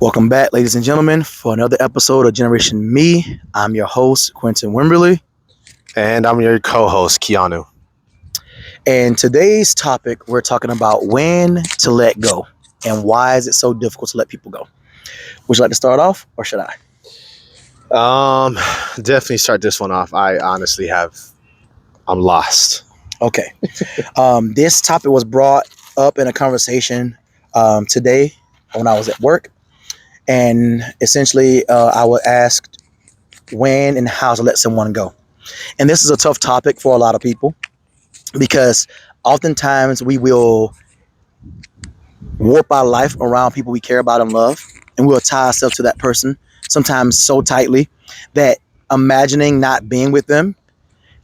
Welcome back, ladies and gentlemen, for another episode of Generation Me. I'm your host, Quentin Wimberly. And I'm your co-host, Keanu. And today's topic, we're talking about when to let go and why is it so difficult to let people go. Would you like to start off or should I? Definitely start this one off. I'm lost. Okay. This topic was brought up in a conversation today when I was at work. And essentially, I was asked when and how to let someone go. And this is a tough topic for a lot of people because oftentimes we will warp our life around people we care about and love, and we'll tie ourselves to that person sometimes so tightly that imagining not being with them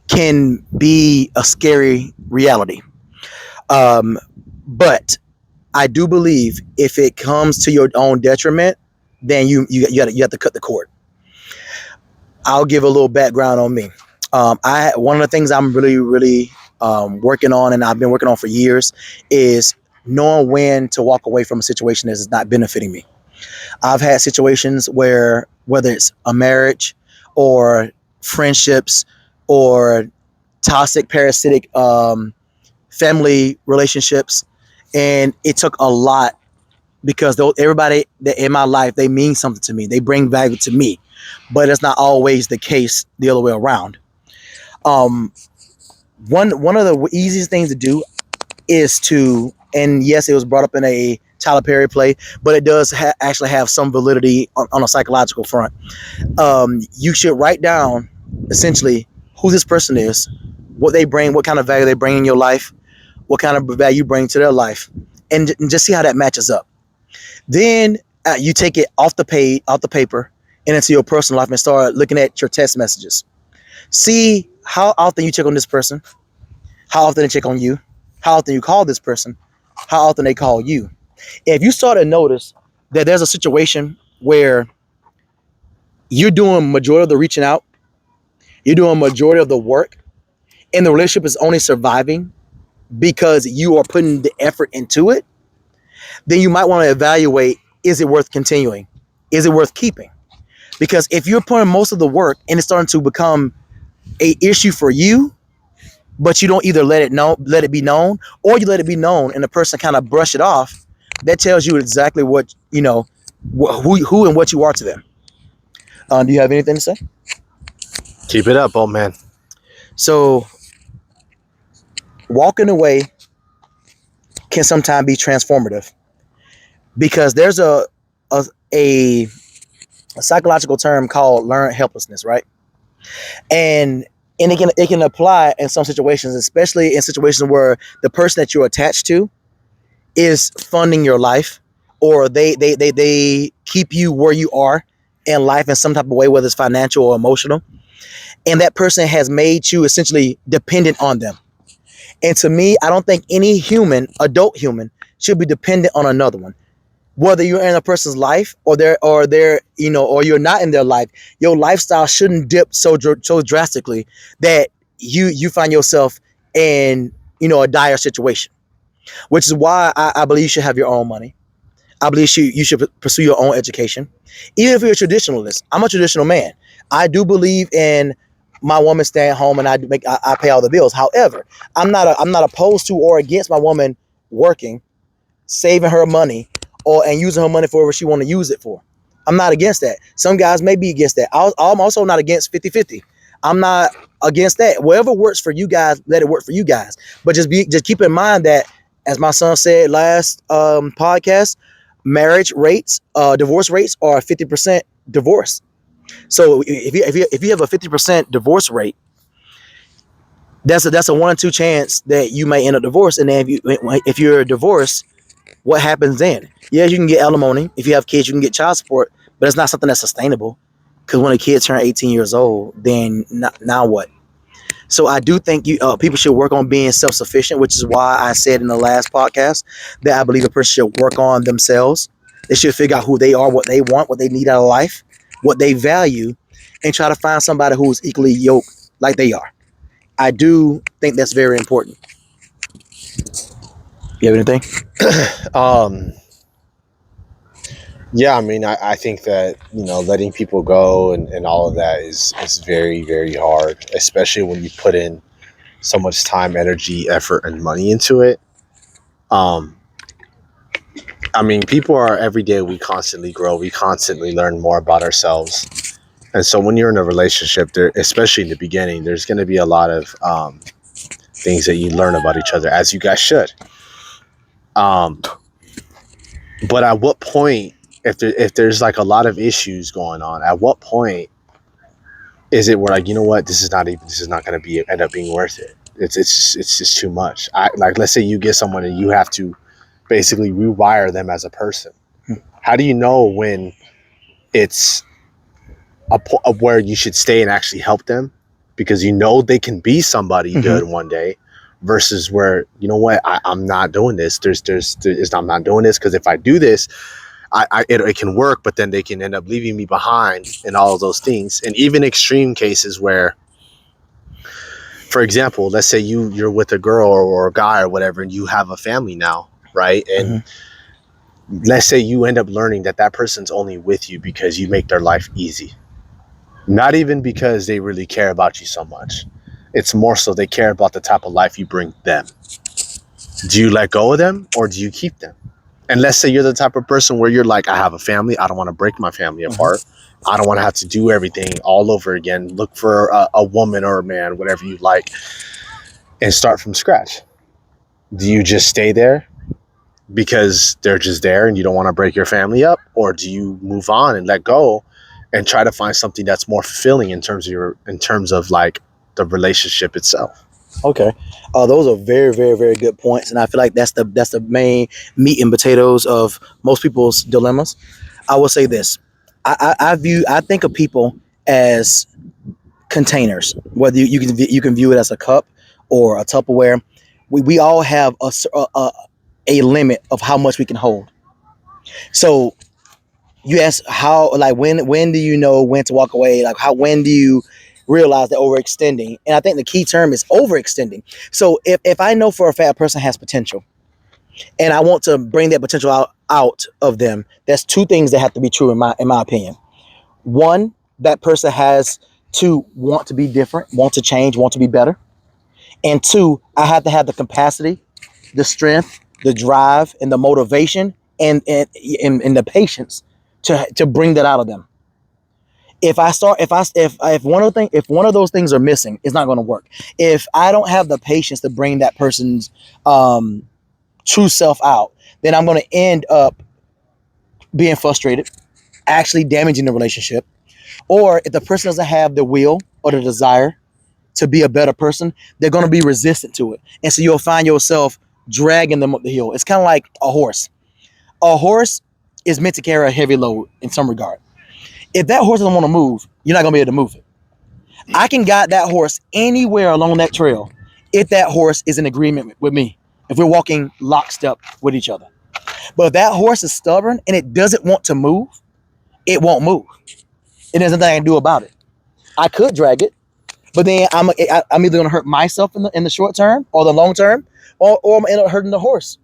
can be a scary reality. But I do believe if it comes to your own detriment, then you have to cut the cord. I'll give a little background on me. One of the things I'm really working on, and I've been working on for years, is knowing when to walk away from a situation that is not benefiting me. I've had situations where, whether it's a marriage or friendships or toxic, parasitic family relationships, and it took a lot because everybody that in my life, they mean something to me. They bring value to me, but it's not always the case the other way around. One of the easiest things to do is to, and yes, it was brought up in a Tyler Perry play, but it does actually have some validity on a psychological front. You should write down essentially who this person is, what they bring, what kind of value they bring in your life, what kind of value you bring to their life, and just see how that matches up. Then you take it off the paper, and into your personal life and start looking at your text messages. See how often you check on this person, how often they check on you, how often you call this person, how often they call you. If you start to notice that there's a situation where you're doing majority of the reaching out, you're doing majority of the work, and the relationship is only surviving because you are putting the effort into it, then you might want to evaluate, is it worth continuing? Is it worth keeping? Because if you're putting most of the work and it's starting to become a issue for you, but you don't either let it be known, or you let it be known and the person kind of brush it off, that tells you exactly what, who and what you are to them. Do you have anything to say? Keep it up, old man. So walking away can sometimes be transformative because there's a psychological term called learned helplessness, right? And it can apply in some situations, especially in situations where the person that you're attached to is funding your life, or they keep you where you are in life in some type of way, whether it's financial or emotional, and that person has made you essentially dependent on them. And to me, I don't think any adult human, should be dependent on another one. Whether you're in a person's life or you're not in their life, your lifestyle shouldn't dip so drastically that you find yourself in a dire situation. Which is why I believe you should have your own money. I believe you should pursue your own education. Even if you're a traditionalist, I'm a traditional man. I do believe in my woman staying home and I pay all the bills. However, I'm not opposed to or against my woman working, saving her money, and using her money for whatever she want to use it for. I'm not against that. Some guys may be against that. I'm also not against 50-50. I'm not against that. Whatever works for you guys, let it work for you guys. But just keep in mind that, as my son said last podcast, divorce rates are 50% divorce. So if you have a 50% divorce rate, that's a 1 in 2 chance that you may end up divorced. And then if you're divorced, what happens then? Yeah, you can get alimony. If you have kids, you can get child support, but it's not something that's sustainable. Because when a kid turns 18 years old, then now what? So I do think people should work on being self-sufficient, which is why I said in the last podcast that I believe a person should work on themselves. They should figure out who they are, what they want, what they need out of life, what they value, and try to find somebody who is equally yoked like they are. I do think that's very important. You have anything? Yeah, I mean, I think that, letting people go and all of that is very, very hard, especially when you put in so much time, energy, effort, and money into it. Um, I mean, people are every day we constantly grow, we constantly learn more about ourselves. And so when you're in a relationship, there, especially in the beginning, there's going to be a lot of things that you learn about each other, as you guys should. Um, but at what point, if there's like a lot of issues going on, at what point is it where, like, you know what, this is not going to be end up being worth it? It's just too much. Like, let's say you get someone and you have to basically rewire them as a person. How do you know when it's where you should stay and actually help them because they can be somebody Mm-hmm. good one day, versus where, you know what, I'm not doing this. I'm not doing this because if I do this, it can work, but then they can end up leaving me behind and all of those things. And even extreme cases where, for example, let's say you're with a girl or a guy or whatever, and you have a family now, right? And Mm-hmm. let's say you end up learning that that person's only with you because you make their life easy. Not even because they really care about you so much. It's more so they care about the type of life you bring them. Do you let go of them or do you keep them? And let's say you're the type of person where you're like, I have a family. I don't want to break my family Mm-hmm. apart. I don't want to have to do everything all over again. Look for a woman or a man, whatever you like, and start from scratch. Do you just stay there because they're just there and you don't want to break your family up? Or do you move on and let go and try to find something that's more fulfilling in terms of like the relationship itself? Okay, those are very, very, very good points, and I feel like that's the main meat and potatoes of most people's dilemmas. I will say this: I think of people as containers. Whether you can view it as a cup or a Tupperware, we all have a limit of how much we can hold. So you ask how, like, when do you know when to walk away? Like, how, when do you realize that overextending? And I think the key term is overextending. So if I know for a fact a person has potential and I want to bring that potential out of them, that's two things that have to be true in my opinion. One, that person has to want to be different, want to change, want to be better. And two, I have to have the capacity, the strength, the drive, and the motivation, and the patience to bring that out of them. If one of those things are missing, it's not going to work. If I don't have the patience to bring that person's um, true self out, then I'm going to end up being frustrated, actually damaging the relationship. Or if the person doesn't have the will or the desire to be a better person, they're going to be resistant to it. And so you'll find yourself dragging them up the hill. It's kind of like a horse. A horse is meant to carry a heavy load in some regard. If that horse doesn't want to move, you're not going to be able to move it. I can guide that horse anywhere along that trail if that horse is in agreement with me, if we're walking lockstep with each other. But if that horse is stubborn and it doesn't want to move, it won't move. And there's nothing I can do about it. I could drag it, but then I'm either going to hurt myself in the short term or the long term, or I'm end up hurting the horse.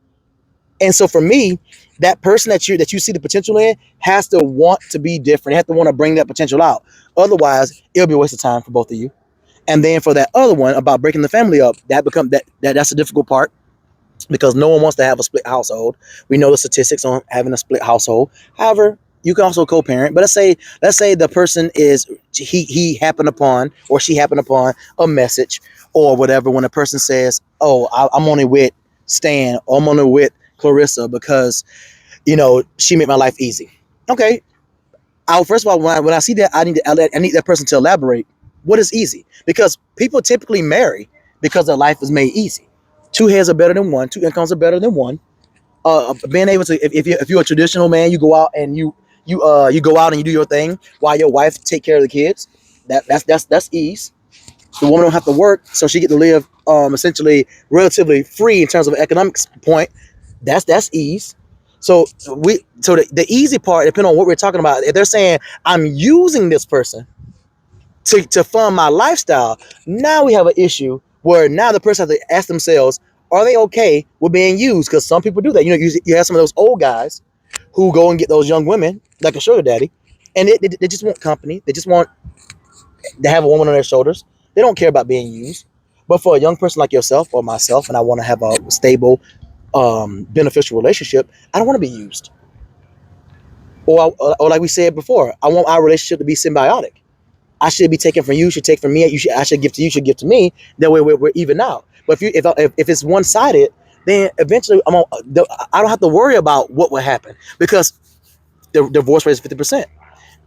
And so for me, that person that you see the potential in has to want to be different. They have to want to bring that potential out. Otherwise, it'll be a waste of time for both of you. And then for that other one about breaking the family up, that's a difficult part because no one wants to have a split household. We know the statistics on having a split household. However, you can also co-parent. But let's say the person is he happened upon or she happened upon a message or whatever when a person says, "Oh, I'm only with Stan or I'm only with Clarissa because she made my life easy." Okay, first of all, when I see that, I need that person to elaborate. What is easy? Because people typically marry because their life is made easy. Two heads are better than one. Two incomes are better than one. Being able to, if you're a traditional man, you go out and you go out and you do your thing while your wife take care of the kids. That's ease. The woman don't have to work, so she get to live essentially relatively free in terms of an economics point. That's ease. So the easy part, depending on what we're talking about, if they're saying I'm using this person to fund my lifestyle, now we have an issue where now the person has to ask themselves, are they okay with being used? Because some people do that. You have some of those old guys who go and get those young women like a sugar daddy, and they just want company. They just want to have a woman on their shoulders. They don't care about being used. But for a young person like yourself or myself, and I want to have a stable, beneficial relationship, I don't want to be used. Or like we said before, I want our relationship to be symbiotic. I should be taking from you, you should take from me. I should give to you, should give to me. That way we're even out. But if it's one sided, then eventually I don't have to worry about what will happen because the divorce rate is 50%.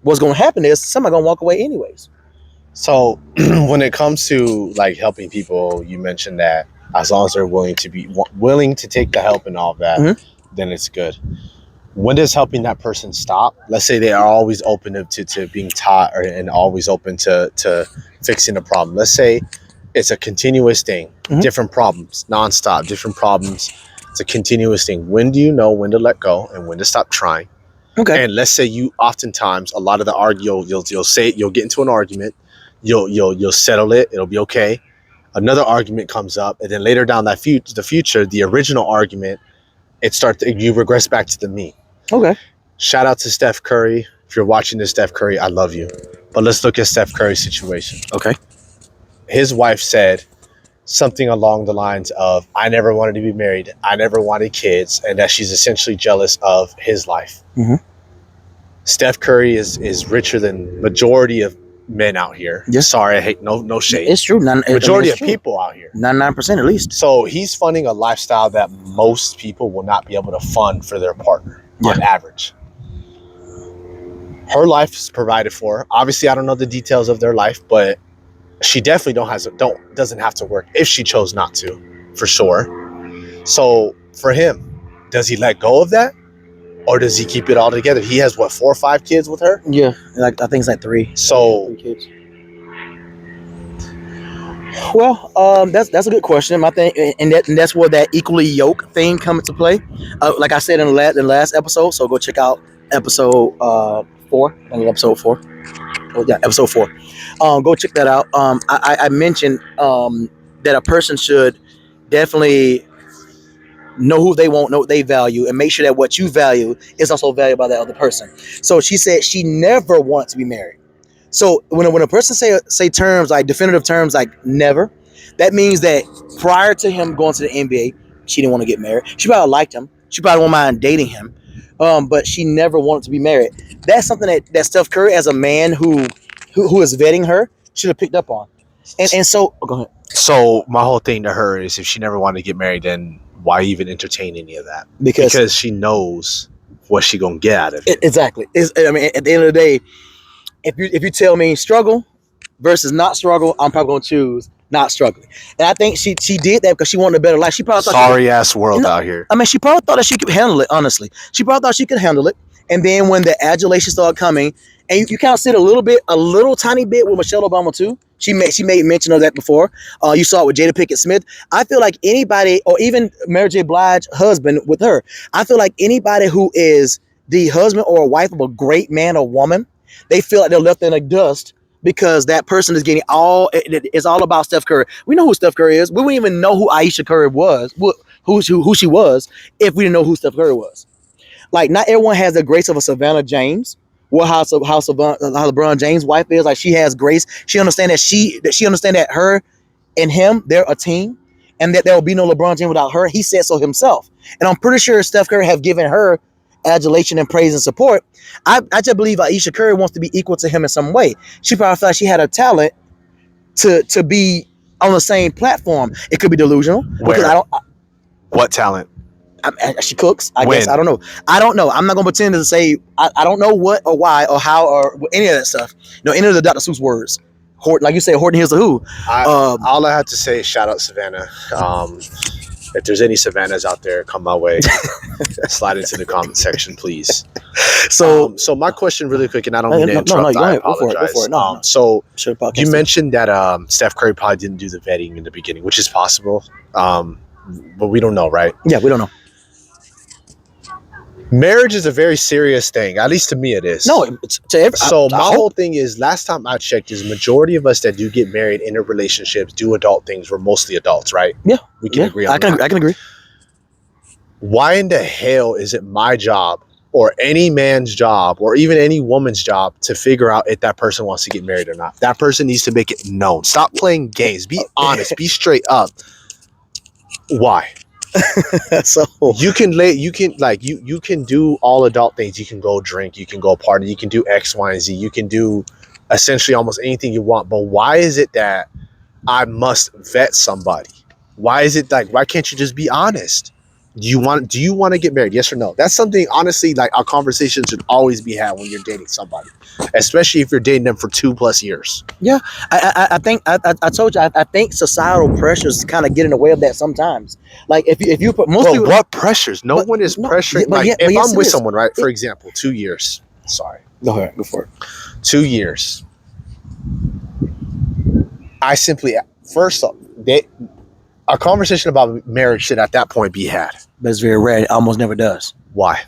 What's going to happen is somebody's going to walk away anyways. So when it comes to like helping people, you mentioned that as long as they're willing to take the help and all of that, then it's good. When does helping that person stop? Let's say they are always open to being taught and always open to fixing a problem. Let's say it's a continuous thing, different problems, nonstop, different problems. It's a continuous thing. When do you know when to let go and when to stop trying? Okay. And let's say you oftentimes, a lot of the you'll get into an argument, you'll settle it, it'll be okay. Another argument comes up, and then later down the future, the original argument, you regress back to the me. Okay. Shout out to Steph Curry. If you're watching this, Steph Curry, I love you. But let's look at Steph Curry's situation. Okay. His wife said something along the lines of, I never wanted to be married, I never wanted kids, and that she's essentially jealous of his life. Steph Curry is richer than majority of men out here. Yes. Sorry, I hate no shade. It's true. Majority of people out here. 99% at least. So he's funding a lifestyle that most people will not be able to fund for their partner on average. Her life is provided for. Obviously, I don't know the details of their life, but she definitely doesn't have to work if she chose not to, for sure. So for him, does he let go of that? Or does he keep it all together? He has 4 or 5 kids with her? Yeah, I think it's like 3. So 3 kids. Well, that's a good question. I think, and that's where that equally yoke thing comes into play. Like I said in the last episode, so go check out episode 4. I think episode 4. Oh, yeah, episode 4. Go check that out. I mentioned that a person should definitely know who they want, know what they value, and make sure that what you value is also valued by that other person. So she said she never wanted to be married. So when a person say terms like definitive terms like never, that means that prior to him going to the NBA, she didn't want to get married. She probably liked him. She probably wouldn't mind dating him, but she never wanted to be married. That's something that Steph Curry, as a man who is vetting her, should have picked up on. And so go ahead. So my whole thing to her is, if she never wanted to get married, then why even entertain any of that? Because she knows what she gonna get out of it. Exactly. At the end of the day, if you tell me struggle versus not struggle, I'm probably gonna choose not struggling. And I think she did that because she wanted a better life. She probably thought sorry ass world out here. I mean, she probably thought that she could handle it. Honestly, she probably thought she could handle it. And then when the adulation started coming, and you kind of see it a little tiny bit with Michelle Obama too. She made mention of that before. You saw it with Jada Pinkett Smith. I feel like anybody, or even Mary J. Blige's husband with her, I feel like anybody who is the husband or a wife of a great man or woman, they feel like they're left in the dust because that person is getting it's all about Steph Curry. We know who Steph Curry is. We wouldn't even know who Ayesha Curry was, who she was, if we didn't know who Steph Curry was. Like, not everyone has the grace of a Savannah James. How LeBron James' wife is. Like, she has grace. She understands that she understands that her and him, they're a team, and that there will be no LeBron James without her. He said so himself. And I'm pretty sure Steph Curry have given her adulation and praise and support. I just believe Ayesha Curry wants to be equal to him in some way. She probably felt like she had a talent to be on the same platform. It could be delusional. Because what talent? She cooks, I guess. I don't know. I'm not gonna pretend to say I don't know what or why or how or any of that stuff. Any of the Dr. Seuss words. Horton, like you say, Horton Hears the Who. All I have to say is shout out Savannah. If there's any Savannahs out there, come my way. Slide into the comment section, please. So my question, really quick, and I don't mean to interrupt. I apologize. Go for it. So you mentioned that Steph Curry probably didn't do the vetting in the beginning, which is possible, but we don't know, right? Yeah, we don't know. Marriage is a very serious thing. At least to me, it is. No, it's to every. So my whole thing is, last time I checked, is majority of us that do get married in a relationships do adult things. We're mostly adults, right? Yeah, we can agree on that. I can agree. Why in the hell is it my job or any man's job or even any woman's job to figure out if that person wants to get married or not. That person needs to make it known. Stop playing games. Be honest. Be straight up. Why? So You can do all adult things. You can go drink, you can go party, you can do X, Y, and Z. You can do essentially almost anything you want. But why is it that I must vet somebody? Why is it like, why can't you just be honest? Do you want to get married? Yes or no? That's something, honestly, like a conversation should always be had when you're dating somebody, especially if you're dating them for 2+ years. yeah, I think I told you I think societal pressures kind of get in the way of that sometimes. Like if you put most But people, what pressures? No but one is no, pressuring. but Like, yeah, if but yes, I'm it with is. someone, right? For example, 2 years. Sorry, Go ahead, go for it. 2 years. I simply, first off, a conversation about marriage should at that point be had. But it's very rare. It almost never does. Why?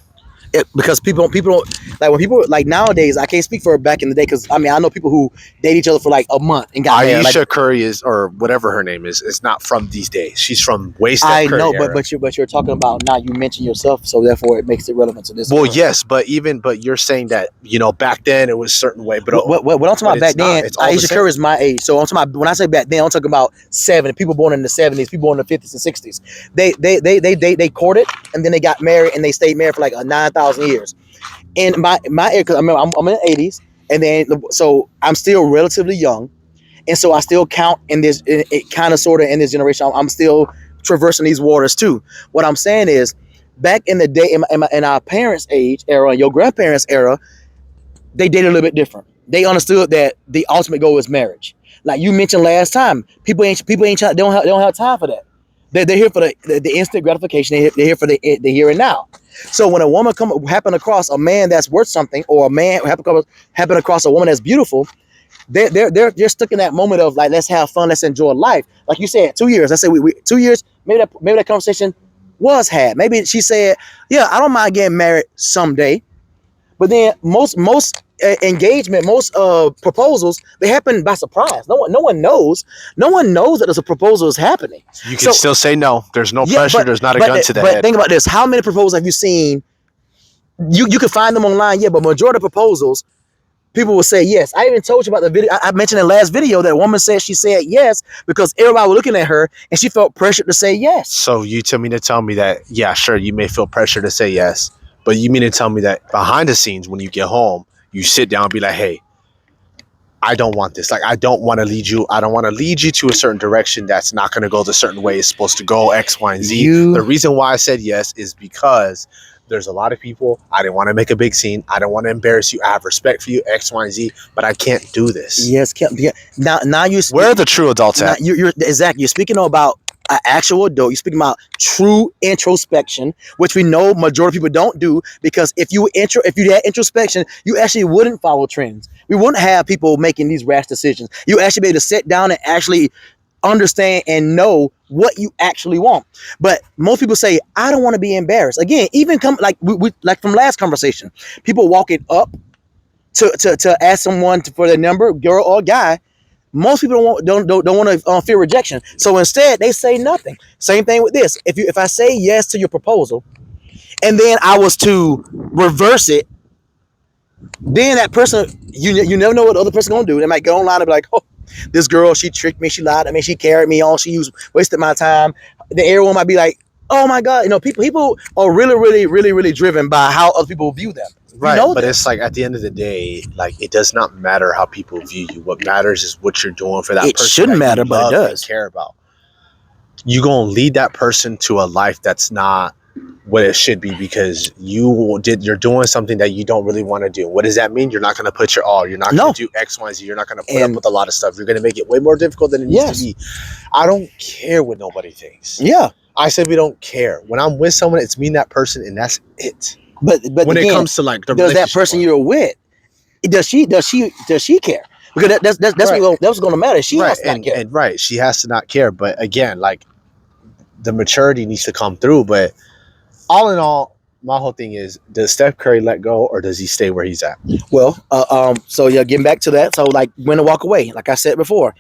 Because people don't like when people like nowadays. I can't speak for back in the day because I mean I know people who date each other for like a month and got married. Like, Aisha Curry or whatever her name is not from these days. She's from way Steph I Curry know, era. but you're talking about now. You mentioned yourself, so therefore it makes it relevant to this. Well, yes, but you're saying that back then it was a certain way. But what I'm talking about back then, it's all the Aisha same. Curry is my age. So I'm talking about when I say back then, I'm talking about 70 people born in the 70s, people born in the 50s and 60s. They courted and then they got married and they stayed married for like 9,000 years. In my age, because I'm in the 80s, and then so I'm still relatively young, and so I still count in this, it kind of sort of in this generation. I'm still traversing these waters too. What I'm saying is, back in the day, in our parents' age era, your grandparents' era, they dated a little bit different. They understood that the ultimate goal is marriage. Like you mentioned last time, people ain't they don't have time for that. They're here for the instant gratification. They're here for the here and now. So when a woman happen across a man that's worth something, or a man happen across a woman that's beautiful, they're stuck in that moment of like, let's have fun, let's enjoy life. Like you said, 2 years. I said we 2 years. Maybe that conversation was had. Maybe she said, yeah, I don't mind getting married someday. But then most engagement, most proposals, they happen by surprise. No one knows. No one knows that there's a proposal is happening. You can still say no. There's no pressure. There's not a gun to the head. But think about this: how many proposals have you seen? You can find them online, yeah. But majority of proposals, people will say yes. I even told you about the video. I mentioned in the last video that a woman said she said yes because everybody was looking at her and she felt pressured to say yes. So you tell me that, yeah, sure, you may feel pressure to say yes, but you mean to tell me that behind the scenes, when you get home, you sit down and be like, hey, I don't want this. Like, I don't want to lead you. I don't want to lead you to a certain direction that's not going to go the certain way it's supposed to go, X, Y, and Z. The reason why I said yes is because there's a lot of people. I didn't want to make a big scene. I don't want to embarrass you. I have respect for you, X, Y, and Z, but I can't do this. Yes, yeah. Now you. Where are the true adults at? You're exactly. You're speaking about an actual adult. You're speaking about true introspection, which we know majority of people don't do, because if you had introspection, you actually wouldn't follow trends. We wouldn't have people making these rash decisions. You actually be able to sit down and actually understand and know what you actually want. But most people say, I don't want to be embarrassed. Again, even we like from last conversation, people walking up to ask someone for their number, girl or guy. Most people don't want to fear rejection. So instead, they say nothing. Same thing with this. If I say yes to your proposal, and then I was to reverse it, then that person, you never know what the other person gonna do. They might go online and be like, oh, this girl, she tricked me, she lied to me, she carried me on, wasted my time. Then everyone might be like, oh my God, people are really driven by how other people view them. Right, but it's like at the end of the day, like, it does not matter how people view you. What matters is what you're doing for that person. It shouldn't matter, but it does. Care about. You're gonna lead that person to a life that's not what it should be because you're doing something that you don't really want to do. What does that mean? You're not going to put your all. You're not going to do X, Y, and Z. You're not going to put up with a lot of stuff. You're going to make it way more difficult than it needs to be. I don't care what nobody thinks. Yeah. I said we don't care. When I'm with someone, it's me and that person, and that's it. But when it comes to like the does that person you're with, does she care? Because that's right. What's going to matter. She has to not care. And right, she has to not care. But again, like, the maturity needs to come through. But all in all, my whole thing is, does Steph Curry let go or does he stay where he's at? Well, so yeah, getting back to that. So like, when to walk away, like I said before,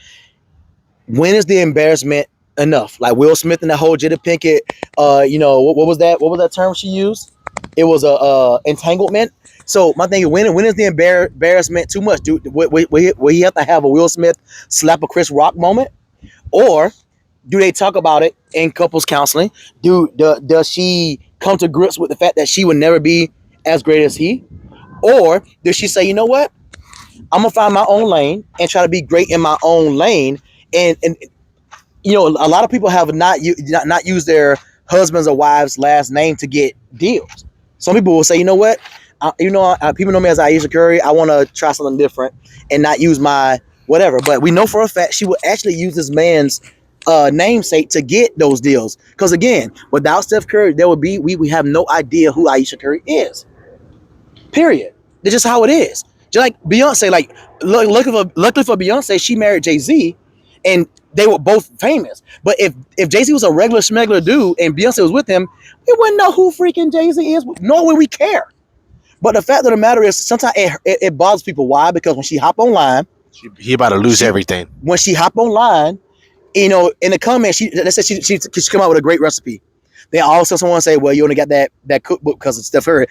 when is the embarrassment enough? Like Will Smith and that whole Jada Pinkett, what was that term she used? It was a entanglement. So my thing is, when is the embarrassment too much? Will he have to have a Will Smith slap a Chris Rock moment, or do they talk about it in couples counseling? Does she come to grips with the fact that she would never be as great as he, or does she say, you know what, I'm gonna find my own lane and try to be great in my own lane? And you know, a lot of people have not used their husband's or wives' last name to get deals. Some people will say, you know what, people know me as Aisha Curry. I want to try something different and not use my whatever. But we know for a fact she will actually use this man's namesake to get those deals. Because again, without Steph Curry, there would be we have no idea who Aisha Curry is. Period. That's just how it is. Just like Beyonce, like luckily for Beyonce, she married Jay-Z, and they were both famous. But if Jay-Z was a regular schmegler dude and Beyonce was with him, we wouldn't know who freaking Jay-Z is, nor would we care. But the fact of the matter is, sometimes it bothers people. Why? Because when she hop online, he about to lose everything. When she hop online, you know, in the comments, let's say she come out with a great recipe. Then all of a sudden someone say, well, you only got that cookbook because of Steph Curry.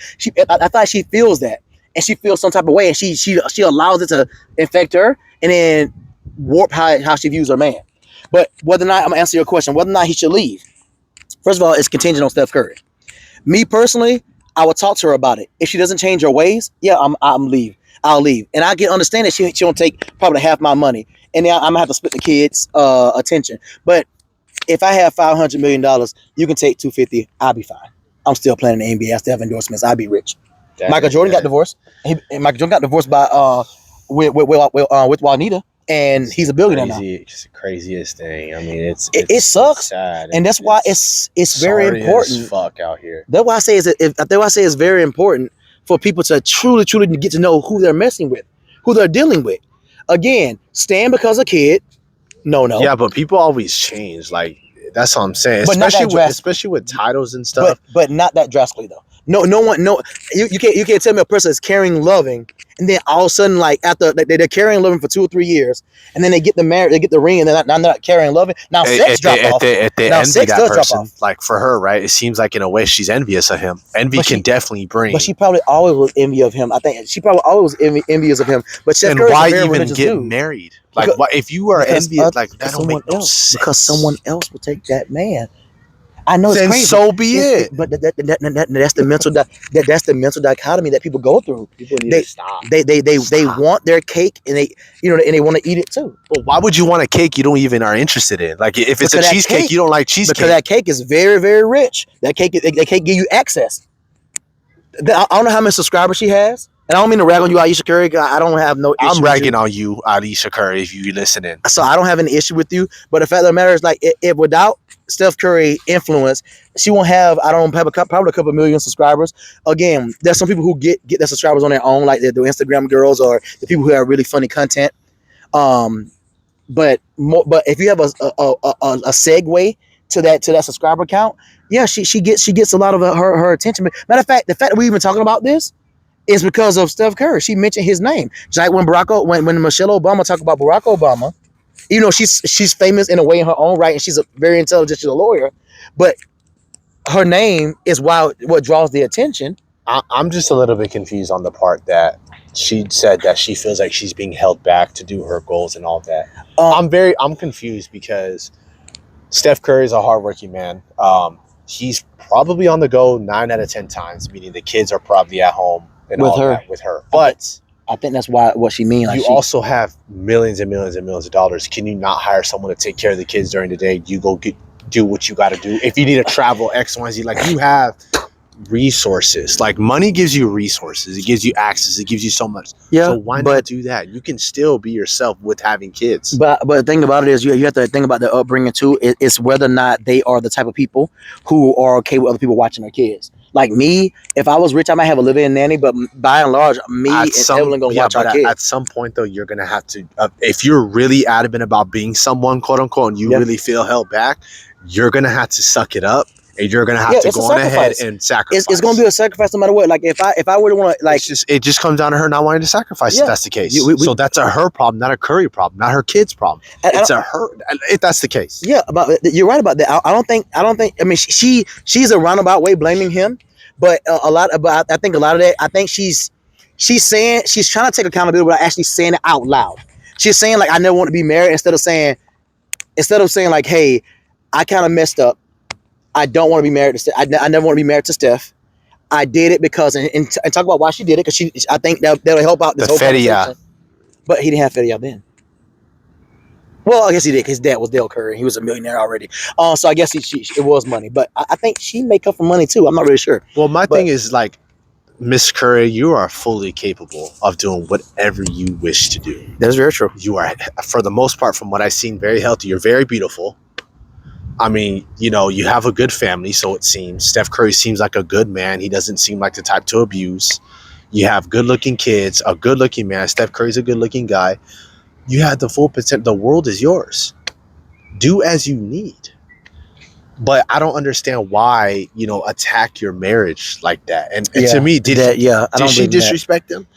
I thought she feels that, and she feels some type of way, and she allows it to infect her and then warp how she views her man. But whether or not, I'm gonna answer your question, whether or not he should leave. First of all, it's contingent on Steph Curry. Me personally, I would talk to her about it. If she doesn't change her ways, yeah, I'll leave. And I can understand that she don't take probably half my money, and then I'm gonna have to split the kids' attention. But if I have $500 million, you can take 250. I'll be fine. I'm still playing the NBA. I still have endorsements. I'll be rich. Michael Jordan got divorced. Michael Jordan got divorced by with Juanita, and he's a billionaire now. It's the craziest thing. I mean, it sucks, sad, and that's why it's very important. As fuck out here. That's why I say it's very important for people to truly get to know who they're messing with, who they're dealing with. Again, stand because a kid. No. Yeah, but people always change. Like, that's what I'm saying. But especially with titles and stuff. But not that drastically though. No one. You can't tell me a person is caring, loving, and then all of a sudden, like after they're caring, loving for 2 or 3 years, and then they get the marriage, they get the ring, and they're not caring, loving. Now sex drop off. Now sex does drop off. Like for her, right? It seems like in a way she's envious of him. Envy can definitely bring. But she probably always was envious of him. I think she probably always was envious of him. But Steph Curry's why a very even get dude. married? Like, if you are envious, like that don't make no sense. Because someone else will take that man. I know it's then crazy. So be it. But that's the mental that's the mental dichotomy that people go through. People need to stop. They want their cake, and they want to eat it too. Well, why would you want a cake you don't even are interested in? Like if it's a cheesecake, you don't like cheesecake. Because that cake is very, very rich. That cake give you access. I don't know how many subscribers she has. And I don't mean to rag on you, Aisha Curry. I don't have no issue. I'm ragging on you, Aisha Curry, if you listening. So I don't have any issue with you. But the fact of the matter is, like, if without Steph Curry influence, she won't have, probably a couple million subscribers. Again, there's some people who get their subscribers on their own, like the Instagram girls or the people who have really funny content. But if you have a segue to that subscriber count, yeah, she gets a lot of her attention. Matter of fact, the fact that we're even talking about this is because of Steph Curry. She mentioned his name. Just like when Michelle Obama talked about Barack Obama, you know, she's famous in a way in her own right, and she's very intelligent. She's a lawyer, but her name is what draws the attention. I'm just a little bit confused on the part that she said that she feels like she's being held back to do her goals and all that. I'm confused because Steph Curry is a hardworking man. He's probably on the go 9 out of 10 times, meaning the kids are probably at home and with her. But I think that's what she means. You also have millions and millions and millions of dollars. Can you not hire someone to take care of the kids during the day? You go do what you got to do. If you need to travel X, Y, Z, like you have resources. Like money gives you resources. It gives you access. It gives you so much. Yeah. So why not do that? You can still be yourself with having kids. But the thing about it is you have to think about the upbringing too. It's whether or not they are the type of people who are okay with other people watching their kids. Like me, if I was rich, I might have a live-in nanny, but by and large, me and Evelyn gonna watch our kids. At some point, though, you're gonna have to. If you're really adamant about being someone, quote unquote, and you really feel held back, you're gonna have to suck it up, and you're gonna have to go on ahead and sacrifice. It's gonna be a sacrifice no matter what. Like if I were to want to, like, it just comes down to her not wanting to sacrifice. If that's the case, so that's her problem, not a Curry problem, not her kid's problem. It's her. If that's the case, yeah, you're right about that. I don't think. I mean, she's a roundabout way blaming him. But I think a lot of that. I think she's trying to take accountability without actually saying it out loud. She's saying like I never want to be married instead of saying like, hey, I kind of messed up. I don't want to be married to I never want to be married to Steph. I did it because and talk about why she did it because I think that'll help out this The whole Fedia. conversation. But he didn't have Fedia then. Well, I guess he did. His dad was Dale Curry. He was a millionaire already. So I guess it was money. But I think she may come from money too. I'm not really sure. Well, my But thing is like, Miss Curry, you are fully capable of doing whatever you wish to do. that's very true. You are, for the most part, from what I've seen, very healthy. You're very beautiful. I mean, you know, you have a good family, so it seems. Steph Curry seems like a good man. He doesn't seem like the type to abuse. You have good-looking kids, a good-looking man. Steph Curry's a good-looking guy. You have the full potential. The world is yours. Do as you need. But I don't understand why, you know, attack your marriage like that. And to me, I did don't she believe in that. disrespect him?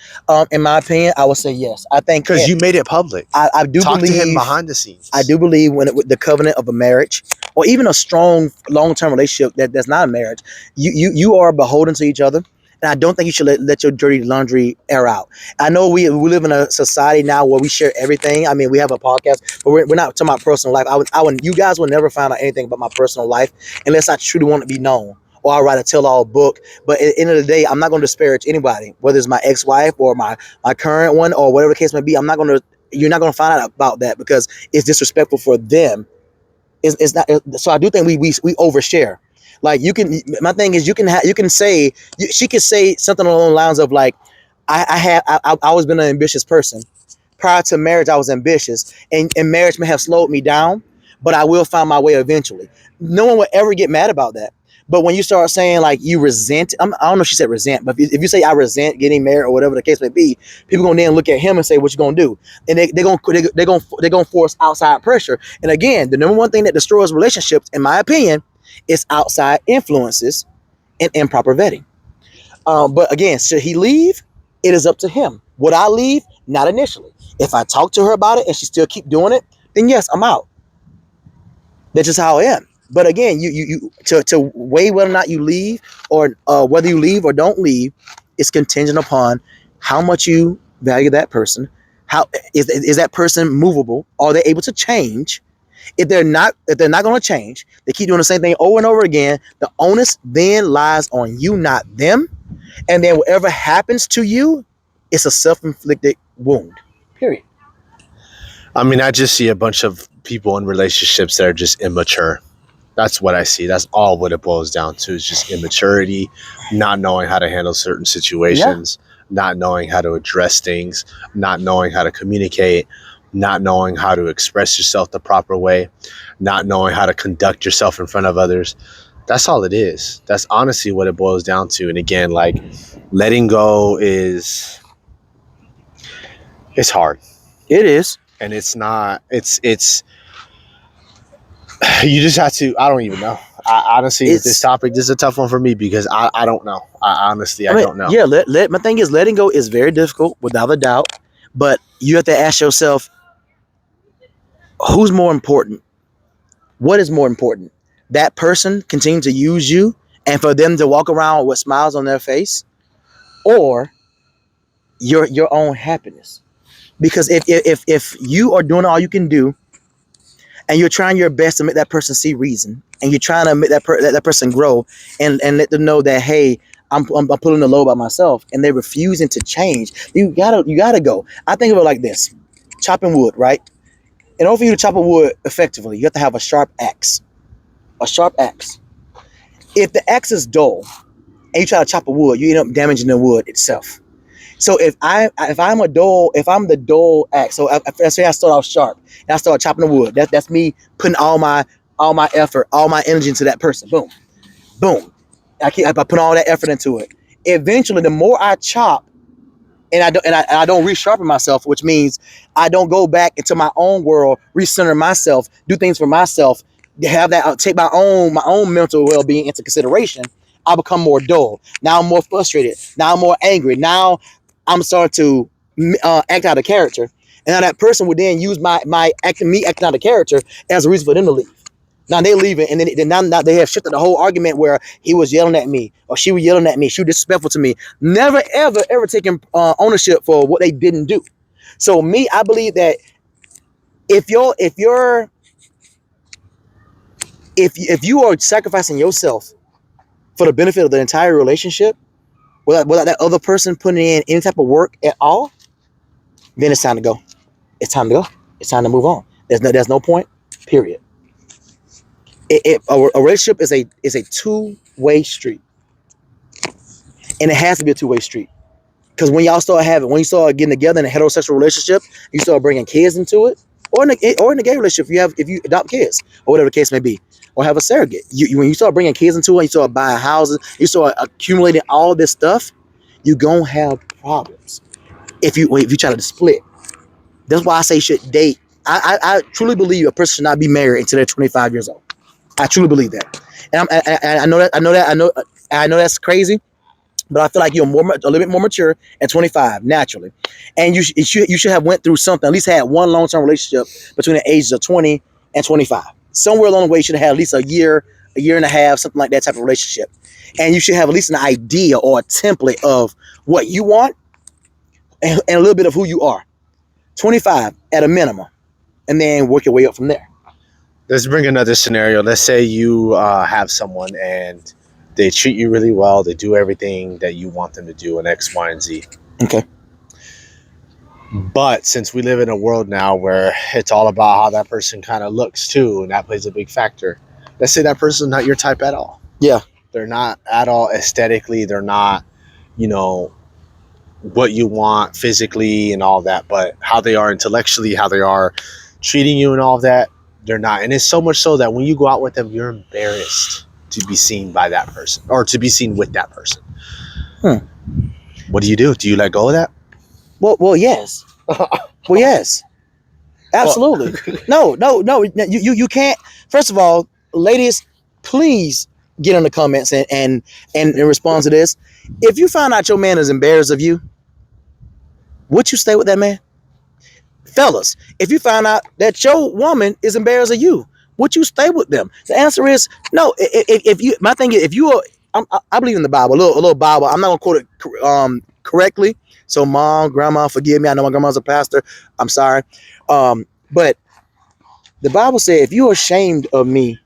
In my opinion, I would say yes. I think Because you made it public. I do Talk believe to him behind the scenes. I do believe with the covenant of a marriage or even a strong long-term relationship that's not a marriage, you are beholden to each other. And I don't think you should let your dirty laundry air out. I know we live in a society now where we share everything. I mean, we have a podcast, but we're not talking about personal life. You guys will never find out anything about my personal life unless I truly want to be known or I write a tell-all book. But at the end of the day, I'm not going to disparage anybody, whether it's my ex-wife or my current one or whatever the case may be. You're not going to find out about that because it's disrespectful for them. It's not. So I do think we overshare. Like my thing is she could say something along the lines of like, I always been an ambitious person. Prior to marriage, I was ambitious, and marriage may have slowed me down, but I will find my way eventually. No one would ever get mad about that. But when you start saying like you resent, I don't know if she said resent, but if you say I resent getting married or whatever the case may be, people gonna then look at him and say, "What you gonna do?" And they're gonna force outside pressure. And again, the number one thing that destroys relationships, in my opinion, is outside influences and improper vetting. But again, should he leave? It is up to him. Would I leave? Not initially. If I talk to her about it and she still keep doing it, then yes, I'm out. That's just how I am. But again, to weigh whether or not you leave or whether you leave or don't leave is contingent upon how much you value that person. How is that person movable? Are they able to change? If they're not going to change, they keep doing the same thing over and over again. The onus then lies on you, not them. And then whatever happens to you, it's a self-inflicted wound. Period. I mean, I just see a bunch of people in relationships that are just immature. That's what I see. That's all what it boils down to is just immaturity, not knowing how to handle certain situations, not knowing how to address things, not knowing how to communicate, not knowing how to express yourself the proper way, not knowing how to conduct yourself in front of others. That's all it is. That's honestly what it boils down to. And again, like letting go it's hard. It is. And it's not, it's you just have to, I don't even know. I honestly, with this topic, this is a tough one for me because I don't know. I don't know. Yeah, my thing is letting go is very difficult, without a doubt. But you have to ask yourself, who's more important? What is more important? That person continue to use you and for them to walk around with smiles on their face, or your own happiness? Because if you are doing all you can do and you're trying your best to make that person see reason and you're trying to make that person grow and let them know that, hey, I'm pulling the load by myself, and they're refusing to change, you gotta go. I think of it like this: chopping wood, right? In order for you to chop a wood effectively, you have to have a sharp axe. A sharp axe. If the axe is dull and you try to chop a wood, you end up damaging the wood itself. So if I'm the dull axe, so let's say I start off sharp and I start chopping the wood. That's me putting all my effort, all my energy into that person. Boom, boom. I put all that effort into it. Eventually, the more I chop, and I don't resharpen myself, which means I don't go back into my own world, recenter myself, do things for myself, have that take my own mental well-being into consideration. I become more dull. Now I'm more frustrated. Now I'm more angry. Now I'm starting to act out of character, and now that person would then use me acting out of character as a reason for them to leave. Now they leaving, and then now they have shifted the whole argument where he was yelling at me or she was yelling at me. She was disrespectful to me. Never, ever taking ownership for what they didn't do. So me, I believe that if you are sacrificing yourself for the benefit of the entire relationship, without that other person putting in any type of work at all, then it's time to go. It's time to go. It's time to move on. There's no point. Period. A relationship is a two-way street, and it has to be a two-way street. Because when you start getting together in a heterosexual relationship, you start bringing kids into it, or in a gay relationship, if you adopt kids or whatever the case may be, or have a surrogate. When you start bringing kids into it, you start buying houses, you start accumulating all this stuff, you gonna have problems if you try to split. That's why I say you should date. I truly believe a person should not be married until they're 25 years old. I truly believe that, and I know that's crazy, but I feel like you're a little bit more mature at 25 naturally, and you should have went through something. At least had one long term relationship between the ages of 20 and 25. Somewhere along the way, you should have had at least a year and a half, something like that type of relationship, and you should have at least an idea or a template of what you want and a little bit of who you are. 25 at a minimum, and then work your way up from there. Let's bring another scenario. Let's say you have someone and they treat you really well. They do everything that you want them to do in X, Y, and Z. Okay. But since we live in a world now where it's all about how that person kind of looks too, and that plays a big factor. Let's say that person's not your type at all. Yeah. They're not at all aesthetically. They're not, what you want physically and all that. But how they are intellectually, how they are treating you and all that, they're not. And it's so much so that when you go out with them, you're embarrassed to be seen by that person or to be seen with that person. What do you do? Do you let go of that? Well, yes. Well, yes. Absolutely. No. You can't. First of all, ladies, please get in the comments and respond to this. If you find out your man is embarrassed of you, would you stay with that man? Fellas, if you find out that your woman is embarrassed of you, would you stay with them? The answer is no. My thing is, I believe in the Bible, a little Bible. I'm not gonna quote it correctly. So, mom, grandma, forgive me. I know my grandma's a pastor. I'm sorry, but the Bible said, if you're ashamed of me,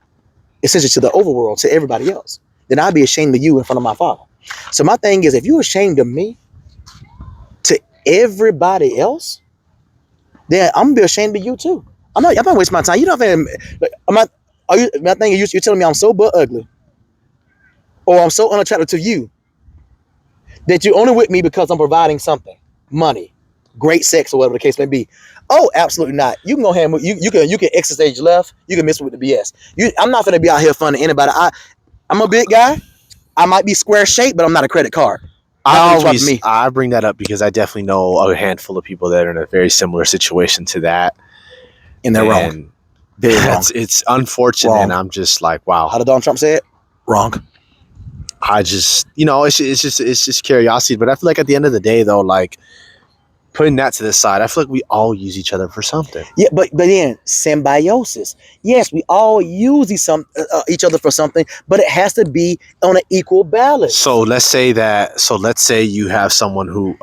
essentially to the overworld, to everybody else, then I'll be ashamed of you in front of my Father. So my thing is, if you're ashamed of me to everybody else, then I'm gonna be ashamed of you too. I'm not wasting my time. You don't have to, I'm not. My thing is, you're telling me I'm so butt ugly, or I'm so unattractive to you, that you're only with me because I'm providing something, money, great sex, or whatever the case may be. Oh, absolutely not. You can go ahead and you can exit stage left. You can miss with the BS. I'm not gonna be out here funning anybody. I'm a big guy. I might be square shaped, but I'm not a credit card. I bring that up because I definitely know a handful of people that are in a very similar situation to that, and they're wrong. Very wrong. It's unfortunate, wrong. And I'm just like, wow. How did Donald Trump say it? Wrong. I just, it's just curiosity. But I feel like at the end of the day, though, like putting that to the side, I feel like we all use each other for something. Yeah, but then symbiosis. Yes, we all use each other for something, but it has to be on an equal balance. So let's say you have someone who,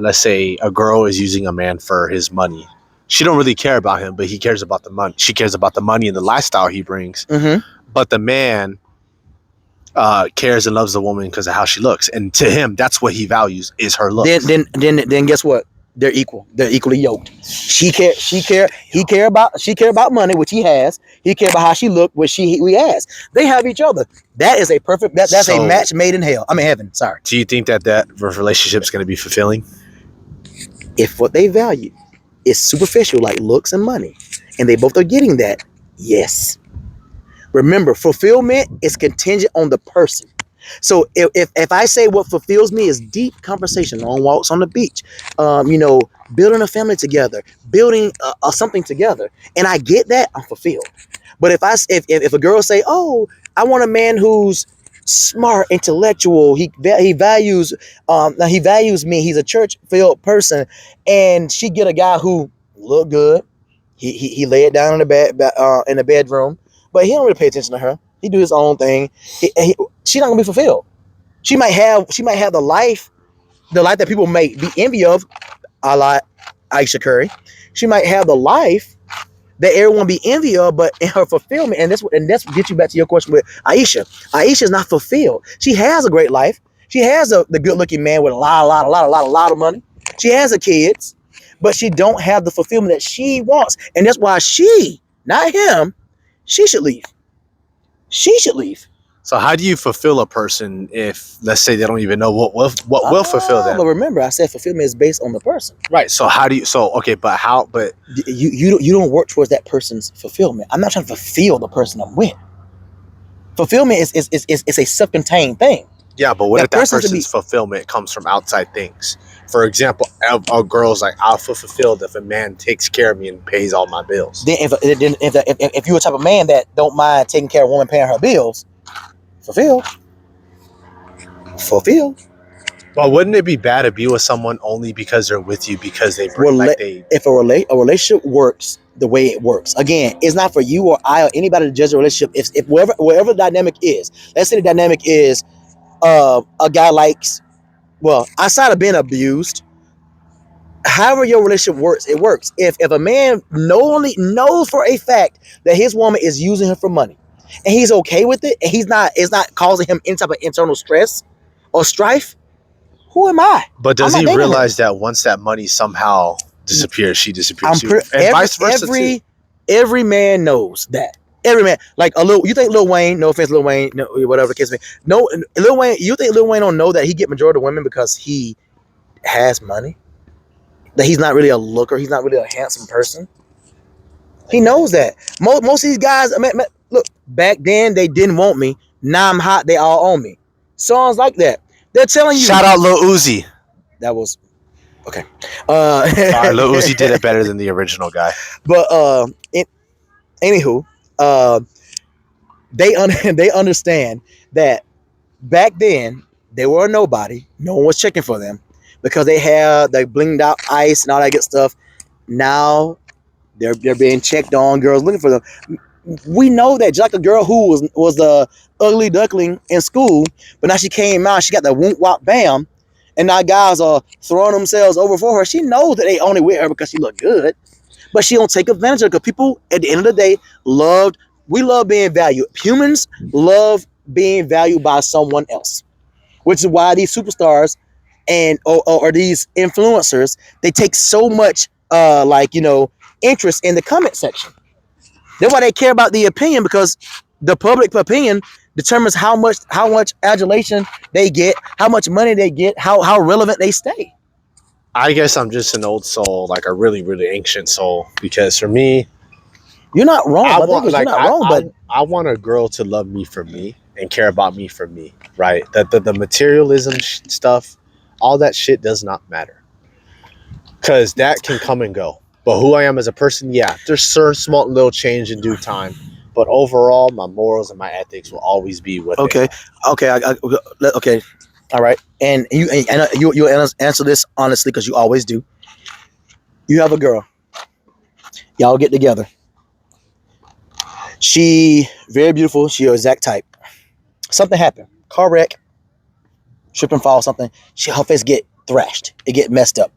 let's say a girl is using a man for his money. She don't really care about him, but he cares about the money. She cares about the money and the lifestyle he brings. Mm-hmm. But the man cares and loves the woman because of how she looks, and to him, that's what he values is her looks. Then guess what? They're equal. They're equally yoked. She care about money, which he has. He care about how she look, which he has. They have each other. That is a perfect. That's a match made in heaven. Sorry. Do you think that relationship is going to be fulfilling? If what they value is superficial, like looks and money, and they both are getting that, yes. Remember, fulfillment is contingent on the person. So if I say what fulfills me is deep conversation, long walks on the beach, building a family together, building something together, and I get that, I'm fulfilled. But if a girl say, oh, I want a man who's smart, intellectual, he values me, he's a church-filled person, and she get a guy who look good, he lay it down in the bedroom, but he don't really pay attention to her. He do his own thing. She not gonna be fulfilled. She might have the life that people may be envy of, a la Aisha Curry. She might have the life that everyone be envy of, but in her fulfillment, and that's what gets you back to your question with Aisha. Aisha is not fulfilled. She has a great life. She has the good looking man with a lot of money. She has her kids, but she don't have the fulfillment that she wants, and that's why she, not him, she should leave. She should leave. So how do you fulfill a person if, let's say, they don't even know what will fulfill them? But remember, I said fulfillment is based on the person. Right. So how do you? So okay, but how? But You don't work towards that person's fulfillment. I'm not trying to fulfill the person I'm with. Fulfillment is a self-contained thing. yeah, but what That if that person should person's fulfillment comes from outside things? For example, a girl's like, I'll feel fulfilled if a man takes care of me and pays all my bills. Then if you're a type of man that don't mind taking care of a woman paying her bills, fulfilled. But wouldn't it be bad to be with someone only because they're with you because they bring If a relationship works the way it works, again, it's not for you or I or anybody to judge a relationship. If wherever the dynamic is, let's say the dynamic is a guy likes, well, outside of being abused, however your relationship works, it works. If a man only knows for a fact that his woman is using him for money, and he's okay with it, and it's not causing him any type of internal stress or strife, who am I? But does I'm he not dating her. realize that once that money somehow disappears, she disappears too? And every, vice versa too. every man knows that. Every man, like you think Lil Wayne? No offense, Lil Wayne, no, whatever the case may be. No, Lil Wayne. You think Lil Wayne don't know that he get majority of women because he has money? That he's not really a looker. He's not really a handsome person. He knows that. Most of these guys, look, back then they didn't want me. Now I'm hot. They all own me. Songs like that. They're telling you. Shout out Lil Uzi. That was okay. Sorry, Lil Uzi did it better than the original guy. But anywho, they understand that back then they were a nobody. No one was checking for them because they had the blinged out ice and all that good stuff. Now they're being checked on. Girls looking for them. We know that, just like a girl who was the ugly duckling in school, but now she came out, she got the whoop wop bam, and now guys are throwing themselves over for her. She knows that they only with her because she look good, but she don't take advantage of it, because people at the end of the day we love being valued. Humans love being valued by someone else, which is why these superstars and or these influencers, they take so much interest in the comment section. That's why they care about the opinion, because the public opinion determines how much adulation they get, how much money they get, how relevant they stay. I guess I'm just an old soul, like a really, really ancient soul. Because for me, you're not wrong. I want a girl to love me for me and care about me for me, right? The materialism stuff, all that shit does not matter, because that can come and go. But who I am as a person, yeah, there's certain small little change in due time. But overall, my morals and my ethics will always be what. Okay, okay, all right. And you answer this honestly, because you always do. You have a girl. Y'all get together. She very beautiful. She your exact type. Something happened. Car wreck. Trip and fall. Something. Her face get thrashed. It get messed up.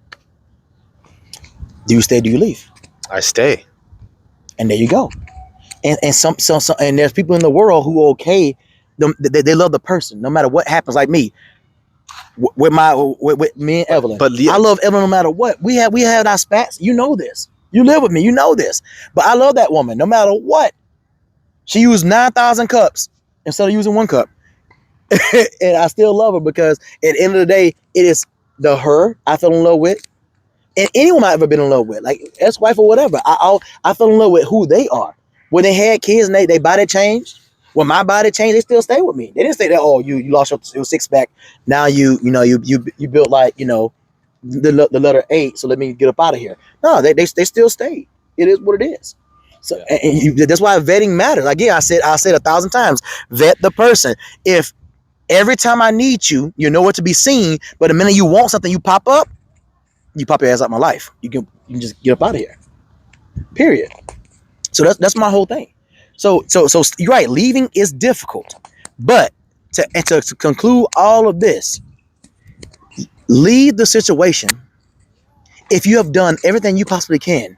Do you stay? Do you leave? I stay. And there you go. And some and there's people in the world who are okay. They love the person no matter what happens. Like me, with me and Evelyn. But I love Evelyn no matter what. We have our spats. You know this. You live with me. You know this. But I love that woman no matter what. She used 9,000 cups instead of using one cup, and I still love her, because at the end of the day, it is her I fell in love with. And anyone I've ever been in love with, like ex-wife or whatever, I fell in love with who they are. When they had kids and they body changed, when my body changed, they still stay with me. They didn't say that, oh, you lost your six pack. Now you built like, the letter 8, so let me get up out of here. No, they still stayed. It is what it is. So that's why vetting matters. Again, I said 1,000 times, vet the person. If every time I need you, you know what to be seen, but the minute you want something, you pop your ass out my life. You can just get up out of here. Period. So that's my whole thing. So you're right. Leaving is difficult, but to conclude all of this, leave the situation if you have done everything you possibly can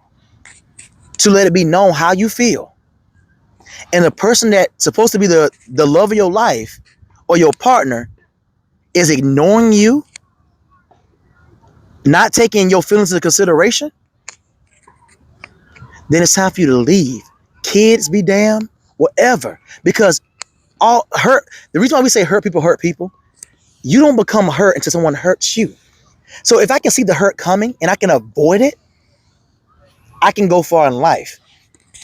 to let it be known how you feel. And the person that's supposed to be the love of your life or your partner is ignoring you, not taking your feelings into consideration, then it's time for you to leave. Kids be damned, whatever. Because all hurt, the reason why we say hurt people, you don't become hurt until someone hurts you. So if I can see the hurt coming and I can avoid it, I can go far in life.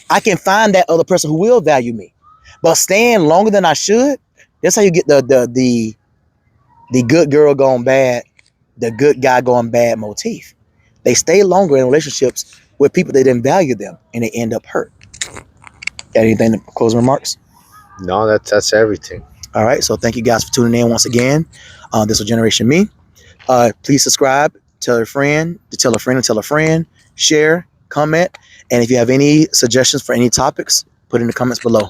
I can find that other person who will value me. But staying longer than I should, that's how you get the good girl going bad, the good guy going bad motif. They stay longer in relationships with people that didn't value them and they end up hurt. Got anything to closing remarks? No, that's everything. All right. So thank you guys for tuning in once again. This was Generation Me. Please subscribe, tell a friend, to tell a friend, and tell a friend, share, comment. And if you have any suggestions for any topics, put in the comments below.